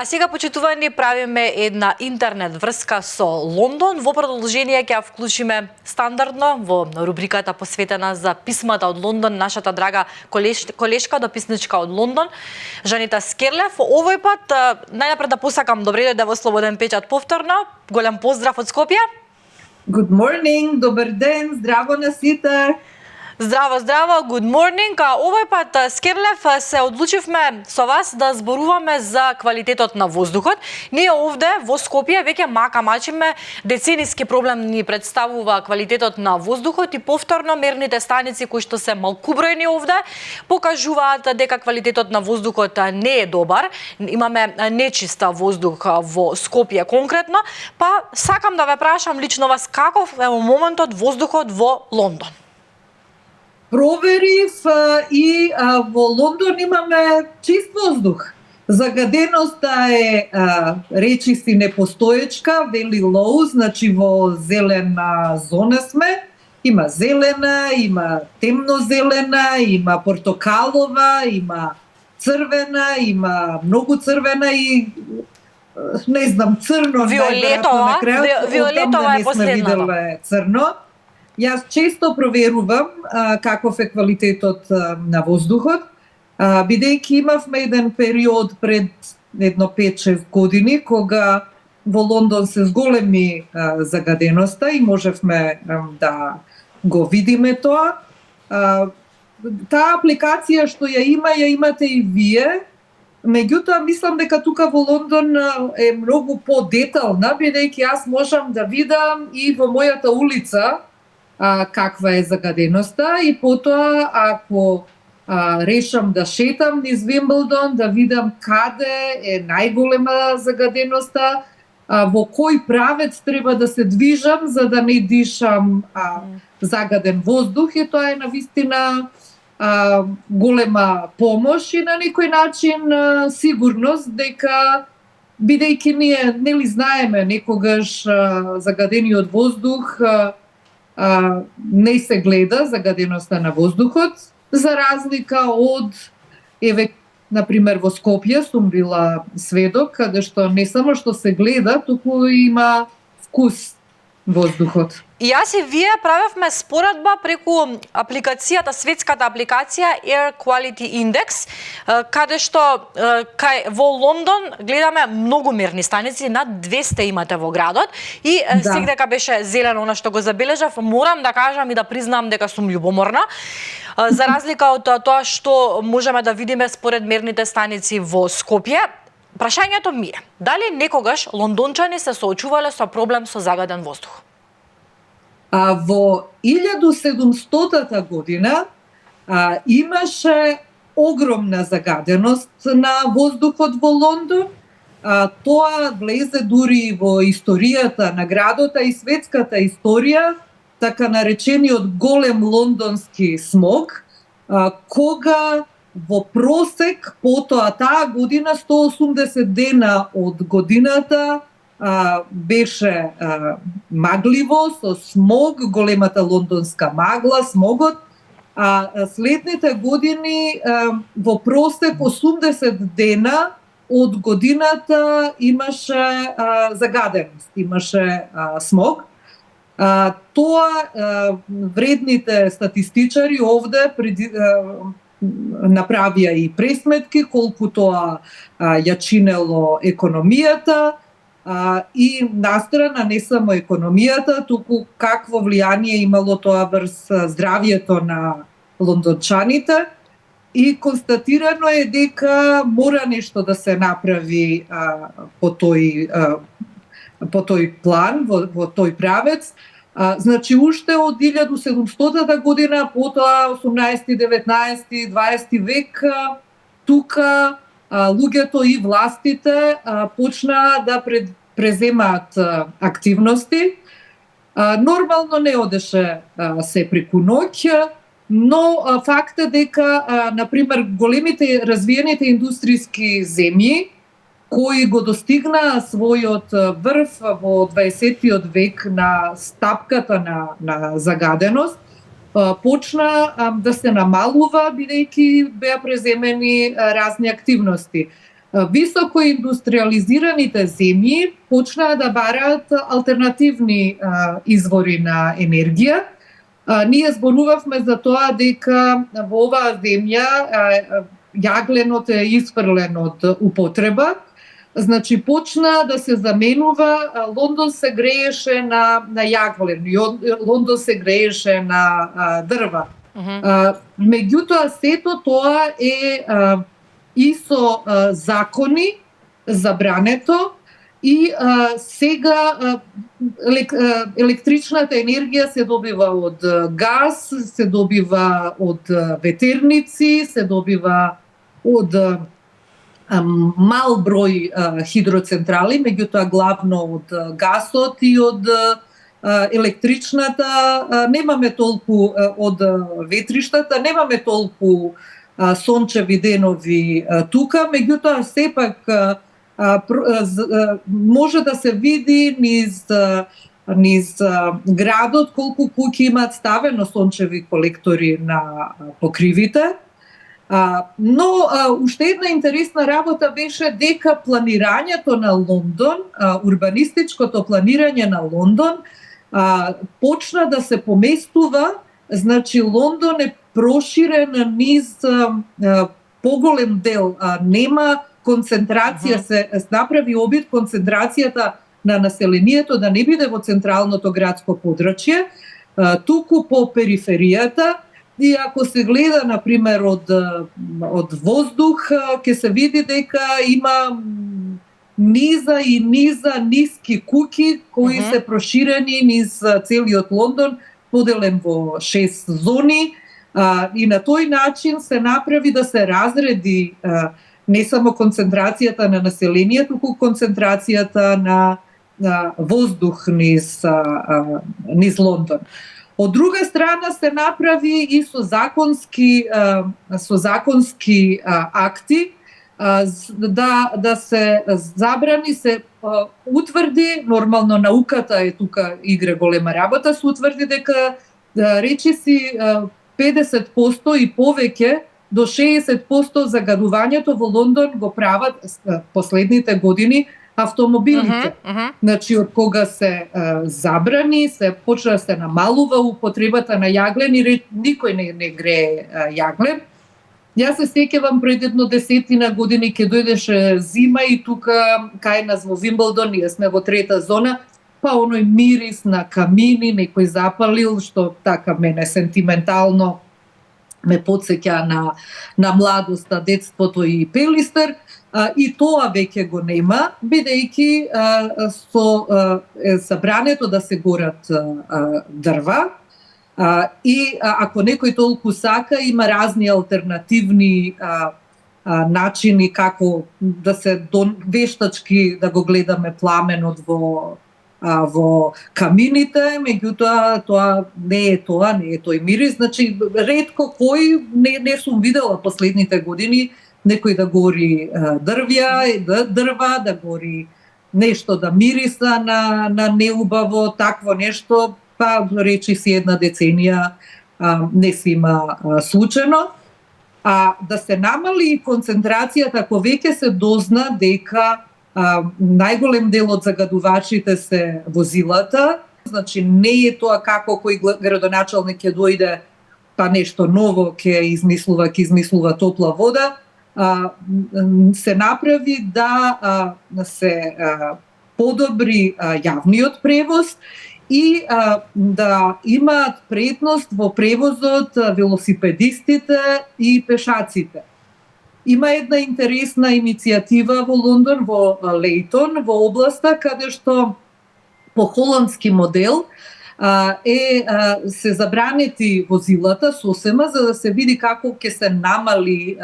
А сега, почитувани, правиме една интернет врска со Лондон. Во продолжение ќе ја вклучиме стандардно во рубриката посветена за писмата од Лондон, нашата драга колешка, дописничка од Лондон, Жанита Скерлев. Овој пат, најнапред да посакам добре дојде во Слободен печат повторно. Голем поздрав од Скопје. Good morning, добар ден, здраво на сите. Здраво, good morning. Овој пат, Скерлев, се одлучивме со вас да зборуваме за квалитетот на воздухот. Ние овде во Скопје веќе мачиме, децениски проблем ни представува квалитетот на воздухот и повторно мерните станици кои што се малкубројни овде покажуваат дека квалитетот на воздухот не е добар. Имаме нечиста воздух во Скопје конкретно, па сакам да ве прашам лично вас каков е во моментот воздухот во Лондон. Проверив и во Лондон имаме чист воздух. Загаденоста е речиси непостоечка, вели low, значи во зелена зона сме. Има зелена, има темнозелена, има портокалова, има црвена, има многу црвена и не знам, црно. Виолетова е последната. Црно. Јас често проверувам каков е квалитетот на воздухот, бидејќи имавме еден период пред едно 5-6 години кога во Лондон се зголеми загаденоста и можевме да го видиме тоа. Таа апликација што ја имате и вие, меѓутоа мислам дека тука во Лондон е многу подетална, бидејќи јас можам да видам и во мојата улица каква е загаденоста и потоа ако решам да шетам низ Вимблдон, да видам каде е најголема загаденоста, во кој правец треба да се движам за да не дишам загаден воздух и тоа е навистина голема помош и на некој начин сигурност дека бидејќи ние нели знаеме некогаш загадениот воздух не се гледа загаденоста на воздухот, за разлика од, например, во Скопје сум била сведок, каде што не само што се гледа, туку има вкус воздухот. И јас и вие правевме споредба преку апликацијата, светската апликација Air Quality Index, каде што во Лондон гледаме многу мерни станици, над 200 имате во градот и секдека беше зелено она што го забележав. Морам да кажам и да признам дека сум љубоморна, за разлика од тоа што можеме да видиме според мерните станици во Скопје. Прашањето ми е, дали некогаш лондончани се соочувале со проблем со загаден воздух? Во 1700 година имаше огромна загаденост на воздухот во Лондон. Тоа влезе дури во историјата на градот и светската историја, така наречениот голем лондонски смог, кога во просек потоа таа година 180 дена од годината беше магливо со смог, големата лондонска магла, смогот, а следните години во просек 80 дена од годината имаше загаденост, имаше смог. Тоа вредните статистичари овде направија и пресметки колку тоа ја чинело економијата и настрана не само економијата, туку какво влијание имало тоа врз здравјето на лондончаните и констатирано е дека мора нешто да се направи по тој план, во тој правец. Значи, уште од 1700 година, потоа 18, 19, 20 век, тука луѓето и властите почнаа да преземаат активности. Нормално не одеше се преку ноќ, но факт е дека, например, големите развиените индустријски земји, кои го достигнаа својот врв во 20 век на стапката на загаденост, почна да се намалува, бидејќи беа преземени разни активности. Високо индустриализираните земји почнаа да бараат алтернативни извори на енергија. Ние зборувавме за тоа дека во оваа земја јагленот е исфрлен од употреба. Значи почна да се заменува, Лондон се грееше на јаглен, Лондон се грееше на дрва. Меѓутоа сето тоа е и со закони забрането и сега електричната енергија се добива од газ, се добива од ветерници, се добива од мал број хидроцентрали, меѓутоа главно од гасот и од електричната, немаме толку од ветриштата, немаме толку сончеви денови тука, меѓутоа сепак може да се види низ градот колку куќи имаат ставено сончеви колектори на покривите. Но уште една интересна работа беше дека планирањето на Лондон, урбанистичкото планирање на Лондон почна да се поместува, значи Лондон е проширен низ поголем дел, нема концентрација, се направи обид концентрацијата на населението да не биде во централното градско подрачје, туку по периферијата. И ако се гледа, например, од воздух, ќе се види дека има ниски куќи кои се проширени низ целиот Лондон, поделен во 6 зони, и на тој начин се направи да се разреди не само концентрацијата на населението, туку концентрацијата на воздух низ Лондон. Од друга страна се направи и со законски акти да се забрани, се утврди, нормално науката е тука игра голема работа, се утврди дека речиси 50% и повеќе до 60% загадувањето во Лондон го прават последните години автомобилите. Значи, од кога се забрани, се почна да се намалува употребата на јаглен и никој не грее јаглен. Јас се сеќавам пред едно 10 години ке дојдеше зима и тука кај нас во Вимблдон, ние сме во 3-та зона, па оној мирис на камини, некој запалил, што така мене сентиментално ме потсеќа на младоста, детството и Пелистер, и тоа веќе го нема, бидејќи е забрането да се горат дрва, и ако некој толку сака, има разни алтернативни начини како да се вештачки да го гледаме пламенот во камините, меѓутоа тоа не е тој мирис. Значи, ретко кој не сум видела последните години некој да гори дрва, да гори нешто да мириса на неубаво, такво нешто, па речи си 1 деценија не се има случајно. Да се намали концентрацијата, ако веќе се дозна дека најголем дел од загадувачите се возилата, значи не е тоа како кој градоначалник ќе дојде па нешто ново ќе измислува топла вода, се направи да се подобри јавниот превоз и да имаат предност во превозот велосипедистите и пешаците. Има една интересна иницијатива во Лондон, во Лейтон, во областа, каде што по холандски модел се забранети возилата сосема, за да се види како ќе се намали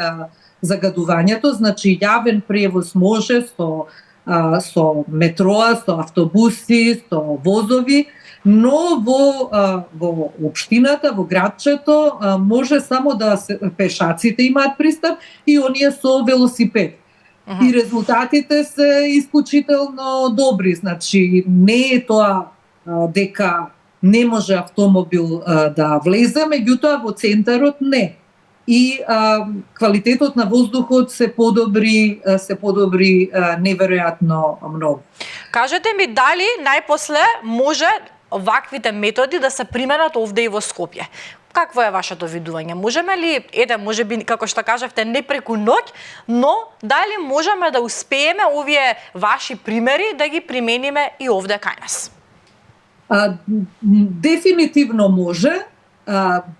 загадувањето. Значи, јавен превоз може со метроа, со автобуси, со возови, но во општината, во градчето, може само да пешаците имаат пристап и оние со велосипед. И резултатите се исклучително добри. Значи, не е тоа дека не може автомобил да влезе, меѓутоа во центарот не. и квалитетот на воздухот се подобри неверојатно многу. Кажете ми дали најпосле може ваквите методи да се применат овде и во Скопје? Какво е вашето видување? Можеме ли, можеби, како што кажавте, не преку ноќ, но дали можеме да успееме овие ваши примери да ги примениме и овде кај нас? Дефинитивно може,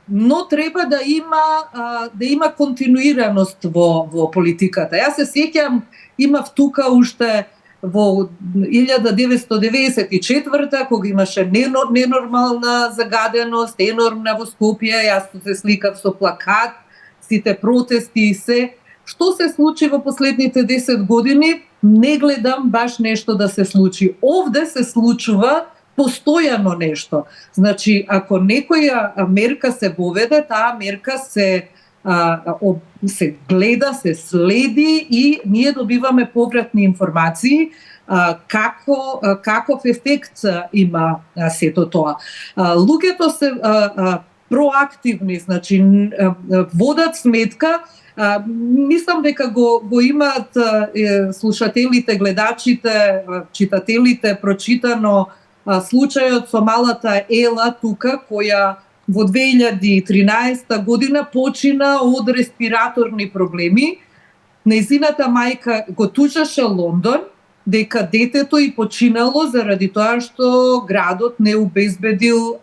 но треба да има континуираност во политиката. Јас се сеќам, имав тука уште во 1994 кога имаше ненормална загаденост, енормна во Скопје, јас се сликав со плакат, сите протести и се. Што се случи во последните 10 години? Не гледам баш нешто да се случи. Овде се случува постојано нешто. Значи, ако некоја мерка се воведе, таа мерка се гледа, се следи и ние добиваме повратни информации каков ефект има сето тоа. Луѓето се проактивни, значи водат сметка. Мислам дека го имаат слушателите, гледачите, читателите прочитано случајот со малата Ела тука, која во 2013 година почина од респираторни проблеми. Нејзината мајка го тужаше Лондон дека детето и починало заради тоа што градот не обезбедил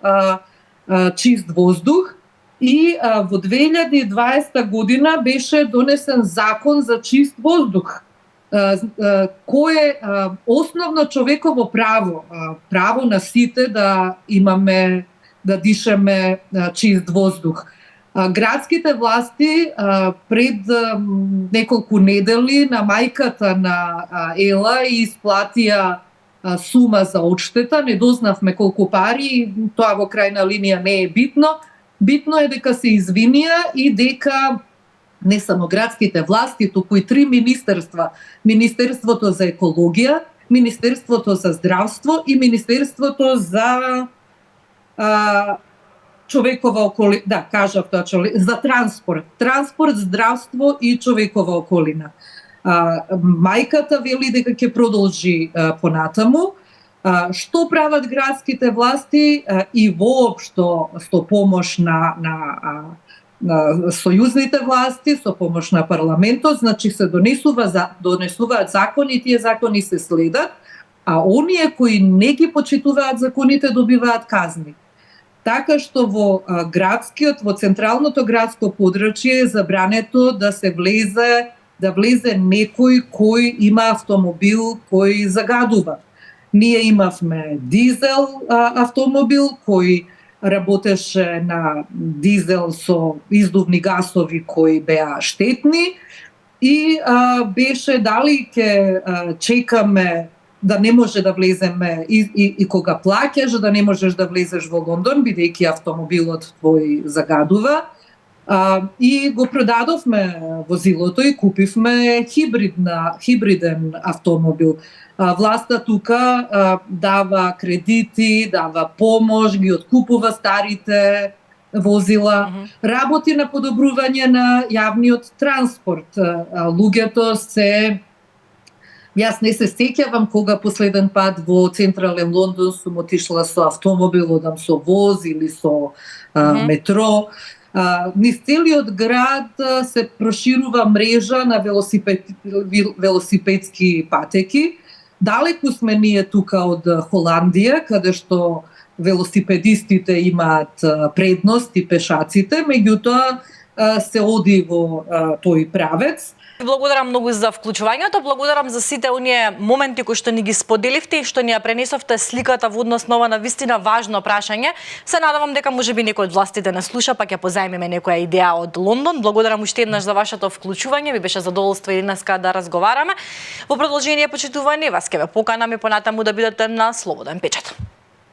чист воздух. И во 2020 година беше донесен закон за чист воздух, кој е основно човеково право, право на сите да имаме, да дишаме чист воздух. Градските власти пред неколку недели на мајката на Ела исплатија сума за одштета, не дознавме колку пари, тоа во крајна линија не е битно. Битно е дека се извинија и дека не само градските власти, туку и 3 министерства. Министерството за екологија, Министерството за здравство и Министерството за човекова околина, да, кажав тоа, за транспорт. Транспорт, здравство и човекова околина. Мајката вели дека ќе продолжи понатаму. Што прават градските власти и воопшто со помош на сојузните власти, со помош на парламентот, значи се донесуваат закони, тие закони се следат, а оние кои не ги почитуваат законите добиваат казни. Така што во централното градско подрачје е забрането да влезе некој кој има автомобил кој загадува. Ние имавме дизел автомобил кој работеше на дизел со издувни гасови кои беа штетни и беше дали ќе чекаме да не може да влеземе и кога плаќаш да не можеш да влезеш во Лондон бидејќи автомобилот твој загадува. И го продадовме возилото и купивме хибриден автомобил. Власта тука дава кредити, дава помош, ги откупува старите возила, работи на подобрување на јавниот транспорт. Луѓето се... Јас не се сеќавам кога последен пат во централен Лондон сум отишла со автомобил, одам со воз или со метро. Низ целиот град се проширува мрежа на велосипедски патеки. Далеку сме ние тука од Холандија, каде што велосипедистите имаат предност и пешаците, меѓутоа се оди во тој правец. Благодарам многу за вклучувањето, благодарам за сите оние моменти кои што ни ги споделивте и што ни ја пренесовте сликата во однос на ова навистина важно прашање. Се надевам дека можеби некој од властите не слуша, па ќе позајмиме некоја идеја од Лондон. Благодарам уште еднаш за вашето вклучување, ми беше задоволство и денеска да разговараме. Во продолжение почитувани, вас ќе ве поканаме понатаму да бидете на Слободен печат.